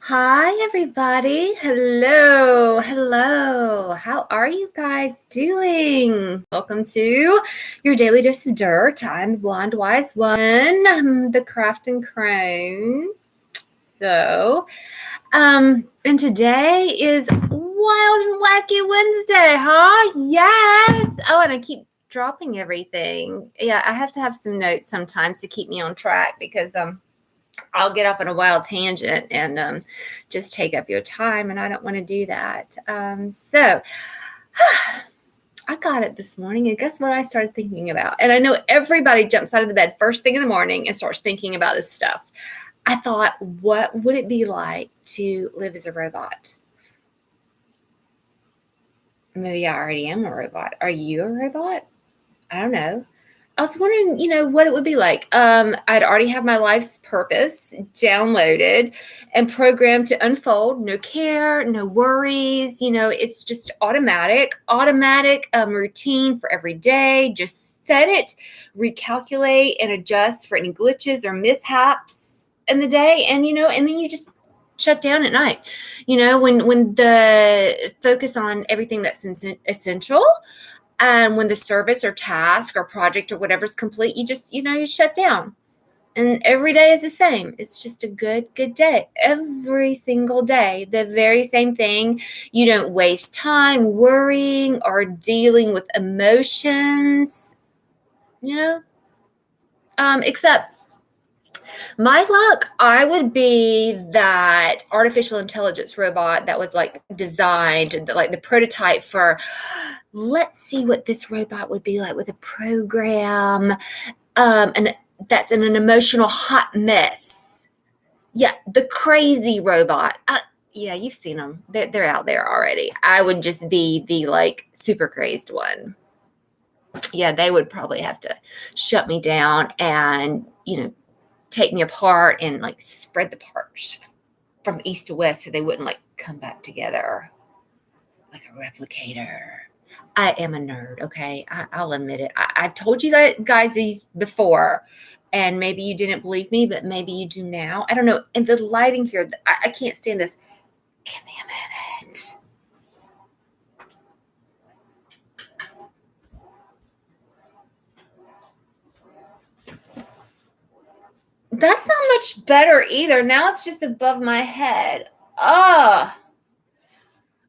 Hi, everybody. Hello. Hello. How are you guys doing? Welcome to your daily dose of dirt. I'm the blonde wise one, the craft and crone. And today is Wild and Wacky Wednesday, huh? Yes. Oh, and I keep dropping everything. Yeah, I have to have some notes sometimes to keep me on track because I'll get off on a wild tangent and just take up your time, and I don't want to do that. So I got it this morning, and guess what I started thinking about? And I know everybody jumps out of the bed first thing in the morning and starts thinking about this stuff. I thought, what would it be like to live as a robot? Maybe I already am a robot. Are you a robot? I don't know. I was wondering, what it would be like. I'd already have my life's purpose downloaded and programmed to unfold. No care, no worries. It's just automatic routine for every day. Just set it, recalculate, and adjust for any glitches or mishaps in the day. And then you just shut down at night. When the focus on everything that's essential. And when the service or task or project or whatever's complete, you shut down. And every day is the same. It's just a good day. Every single day, the very same thing. You don't waste time worrying or dealing with emotions, except my luck, I would be that artificial intelligence robot that was like designed, like the prototype for, let's see what this robot would be like with a program. And that's in an emotional hot mess. Yeah, the crazy robot. Yeah, you've seen them. They're out there already. I would just be the like super crazed one. Yeah, they would probably have to shut me down and, take me apart and like spread the parts from east to west so they wouldn't like come back together like a replicator. I am a nerd, okay? I'll admit it. I've told you guys these before, and maybe you didn't believe me, but maybe you do now. I don't know. And the lighting here, I can't stand this. Give me a minute. That's not much better either. Now it's just above my head.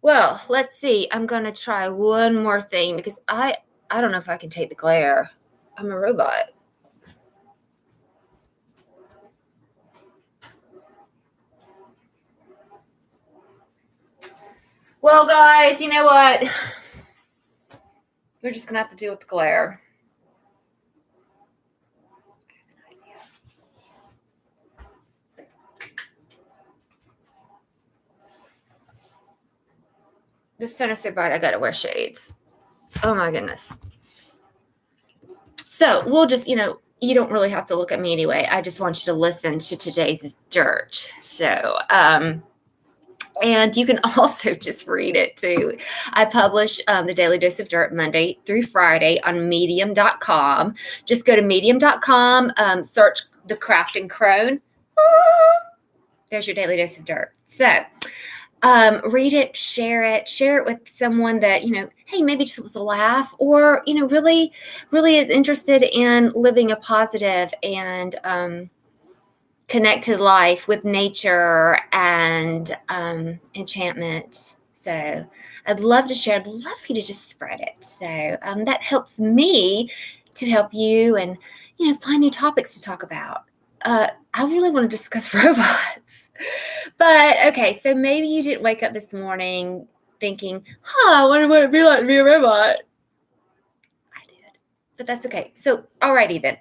Well, let's see. I'm going to try one more thing because I don't know if I can take the glare. I'm a robot. Well, guys, you know what? We're just going to have to deal with the glare. The sun is so bright, I got to wear shades. Oh, my goodness. So we'll just, you don't really have to look at me anyway. I just want you to listen to today's dirt. So, and you can also just read it too. I publish the Daily Dose of Dirt Monday through Friday on medium.com. Just go to medium.com, search the Craft and Crone. There's your Daily Dose of Dirt. So read it, share it with someone that, hey, maybe just was a laugh or, really, really is interested in living a positive and connected life with nature and enchantment. So I'd love to share. I'd love for you to just spread it. So that helps me to help you and, find new topics to talk about. I really want to discuss robots. But okay, so maybe you didn't wake up this morning thinking, I wonder what it'd be like to be a robot. I did. But that's okay. So alrighty then.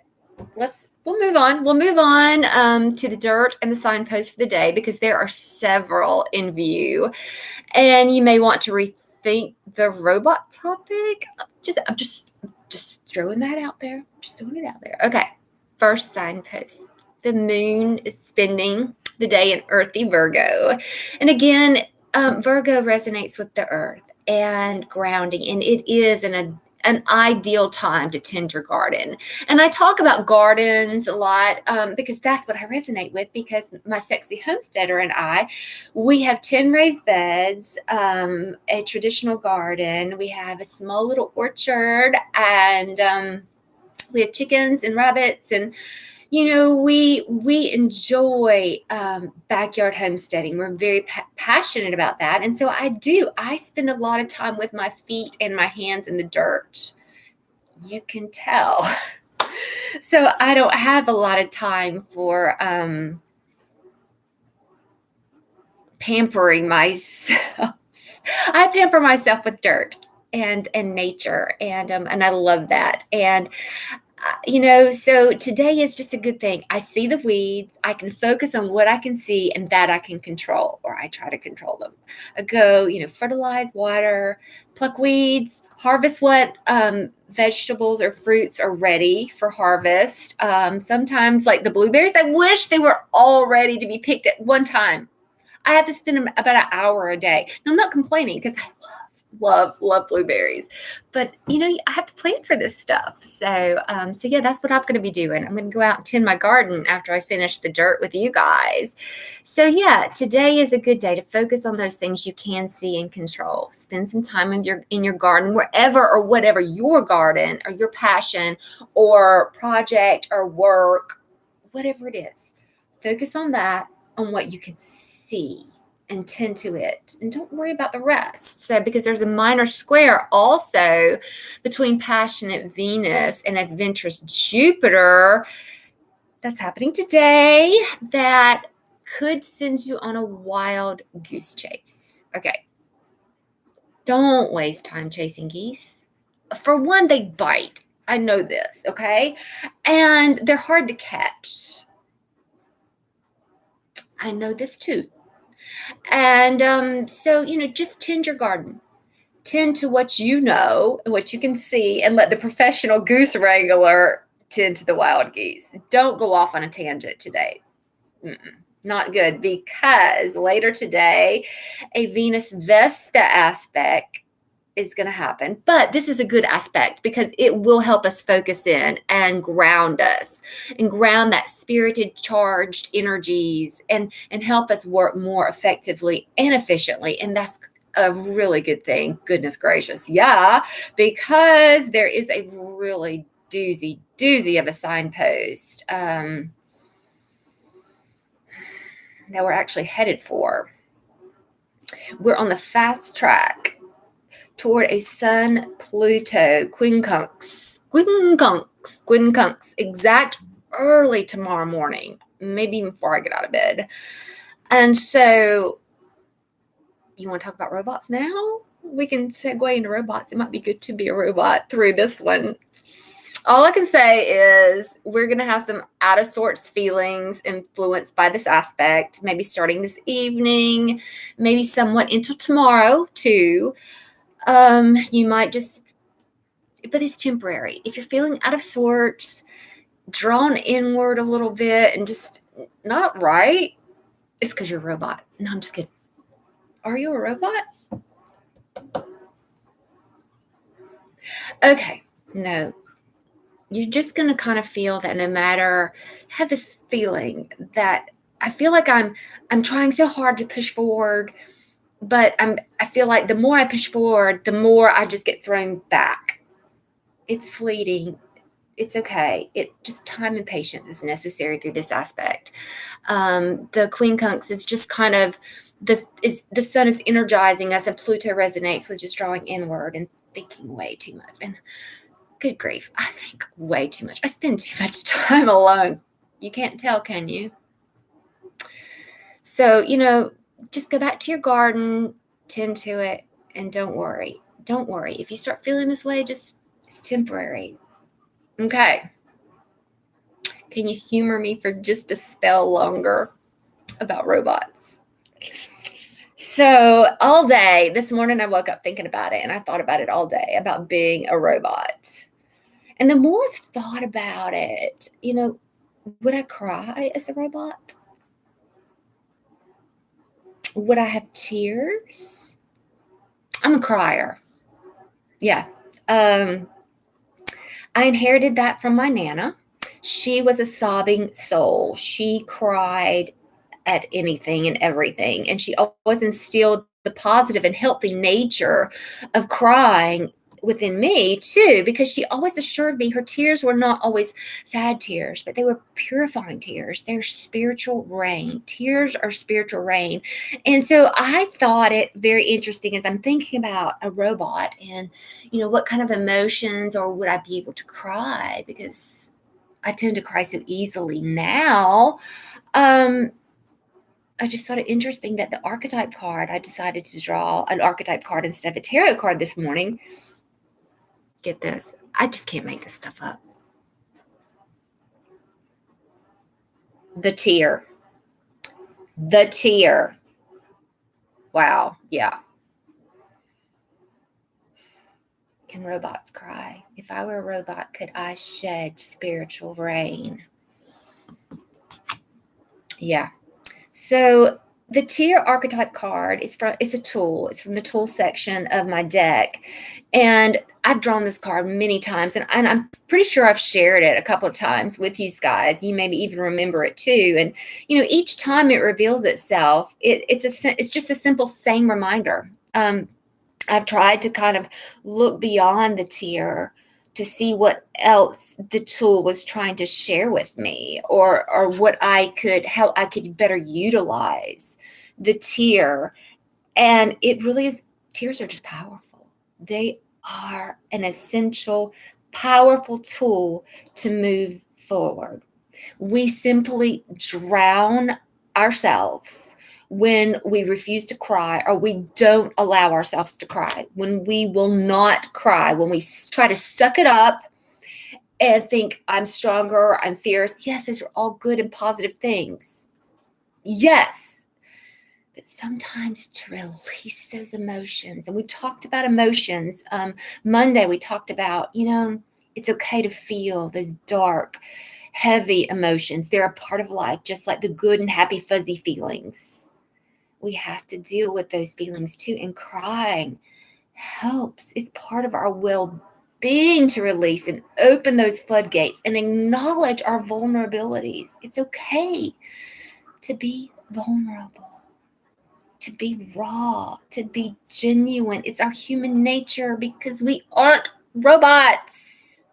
We'll move on. We'll move on to the dirt and the signpost for the day because there are several in view. And you may want to rethink the robot topic. I'm just throwing that out there. Just throwing it out there. Okay. First signpost. The moon is spending the day in earthy Virgo. And again, Virgo resonates with the earth and grounding. And it is an an ideal time to tend your garden. And I talk about gardens a lot because that's what I resonate with, because my sexy homesteader and I, we have 10 raised beds, a traditional garden. We have a small little orchard, and we have chickens and rabbits, and we enjoy backyard homesteading. We're very passionate about that. And so I spend a lot of time with my feet and my hands in the dirt. You can tell. So I don't have a lot of time for pampering myself. I pamper myself with dirt and nature, and I love that. And so today is just a good thing. I see the weeds. I can focus on what I can see and that I can control, or I try to control them. I go, fertilize, water, pluck weeds, harvest what vegetables or fruits are ready for harvest. Sometimes, like the blueberries, I wish they were all ready to be picked at one time. I have to spend about an hour a day. Now, I'm not complaining, because I love blueberries, but I have to plan for this stuff. So yeah, that's what I'm going to be doing. I'm going to go out and tend my garden after I finish the dirt with you guys. So yeah, today is a good day to focus on those things you can see and control. Spend some time in your garden, wherever or whatever your garden or your passion or project or work, whatever it is. Focus on that, on what you can see, and tend to it, and don't worry about the rest. So because there's a minor square also between passionate Venus and adventurous Jupiter that's happening today, that could send you on a wild goose chase. Okay, don't waste time chasing geese. For one, they bite. I know this, okay? And they're hard to catch. I know this too. And so, just tend your garden. Tend to what you know and what you can see, and let the professional goose wrangler tend to the wild geese. Don't go off on a tangent today. Not good, because later today, a Venus Vesta aspect is going to happen. But this is a good aspect because it will help us focus in and ground us, and ground that spirited, charged energies, and help us work more effectively and efficiently. And that's a really good thing. Goodness gracious. Yeah, because there is a really doozy of a signpost that we're actually headed for. We're on the fast track toward a Sun-Pluto quincunx exact early tomorrow morning, maybe even before I get out of bed. And so, you want to talk about robots now? We can segue into robots. It might be good to be a robot through this one. All I can say is we're going to have some out of sorts feelings influenced by this aspect, maybe starting this evening, maybe somewhat into tomorrow too. You might just, but it's temporary. If you're feeling out of sorts, drawn inward a little bit, and just not right, it's because you're a robot. No, I'm just kidding. Are you a robot? Okay, no. You're just going to kind of feel that no matter, have this feeling that I feel like I'm trying so hard to push forward, but I feel like the more I push forward, the more I just get thrown back. It's fleeting. It's okay. Just time and patience is necessary through this aspect. The quincunx is just kind of the sun is energizing us, and Pluto resonates with just drawing inward and thinking way too much. And good grief, I think way too much. I spend too much time alone. You can't tell, can you? So, just go back to your garden, tend to it, and don't worry. Don't worry. If you start feeling this way, it's temporary. Okay. Can you humor me for just a spell longer about robots? So all day, this morning I woke up thinking about it, and I thought about it all day, about being a robot. And the more I've thought about it, would I cry as a robot? Would I have tears? I'm a crier. Yeah. I inherited that from my Nana. She was a sobbing soul. She cried at anything and everything. And she always instilled the positive and healthy nature of crying within me too, because she always assured me her tears were not always sad tears, but they were purifying tears. They're spiritual rain. Tears are spiritual rain. And so I thought it very interesting as I'm thinking about a robot and, what kind of emotions, or would I be able to cry? Because I tend to cry so easily now. I just thought it interesting that the archetype card, I decided to draw an archetype card instead of a tarot card this morning. Get this. I just can't make this stuff up. The tear. The tear. Wow. Yeah. Can robots cry? If I were a robot, could I shed spiritual rain? Yeah. So the tear archetype card it's a tool. It's from the tool section of my deck. And I've drawn this card many times, and I'm pretty sure I've shared it a couple of times with you guys. You maybe even remember it too. And each time it reveals itself, it's just a simple same reminder. I've tried to kind of look beyond the tear to see what else the tool was trying to share with me, or how I could better utilize the tear. And it really is, tears are just powerful. They are an essential, powerful tool to move forward. We simply drown ourselves when we refuse to cry, or we don't allow ourselves to cry, when we will not cry, when we try to suck it up and think I'm stronger, I'm fierce. Yes, those are all good and positive things. Yes. But sometimes to release those emotions, and we talked about emotions. Monday, we talked about, it's okay to feel those dark, heavy emotions. They're a part of life, just like the good and happy, fuzzy feelings. We have to deal with those feelings too. And crying helps. It's part of our well-being to release and open those floodgates and acknowledge our vulnerabilities. It's okay to be vulnerable, to be raw, to be genuine. It's our human nature, because we aren't robots.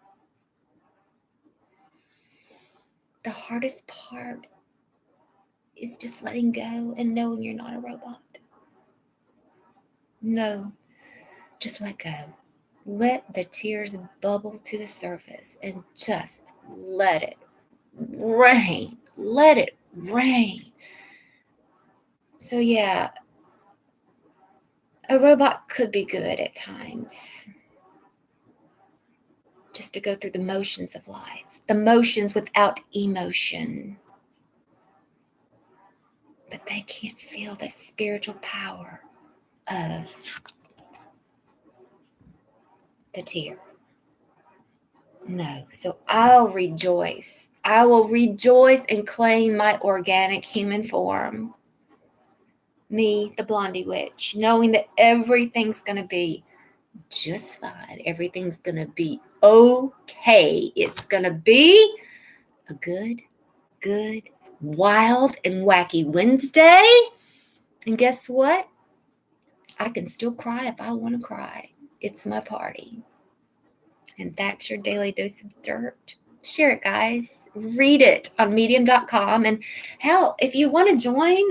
The hardest part is just letting go and knowing you're not a robot. No, just let go. Let the tears bubble to the surface and just let it rain. Let it rain. So yeah, a robot could be good at times. Just to go through the motions of life. The motions without emotion. But they can't feel the spiritual power of the tear. No. So I'll rejoice. I will rejoice and claim my organic human form. Me, the Blondie Witch, knowing that everything's going to be just fine. Everything's going to be okay. It's going to be a good, wild and wacky Wednesday. And guess what? I can still cry if I want to cry. It's my party. And that's your daily dose of dirt. Share it, guys. Read it on medium.com. And hell, if you want to join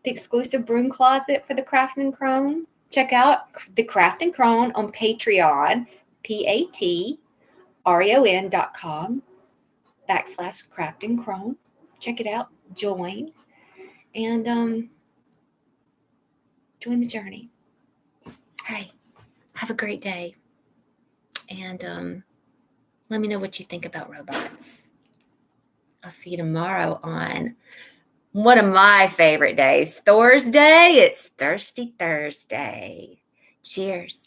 the exclusive broom closet for the Craft and Crone, check out the Craft and Crone on Patreon, patreon.com/Craft and Crone. Check it out. Join. And join the journey. Hey, have a great day. And let me know what you think about robots. I'll see you tomorrow on one of my favorite days, Thursday. It's Thirsty Thursday. Cheers.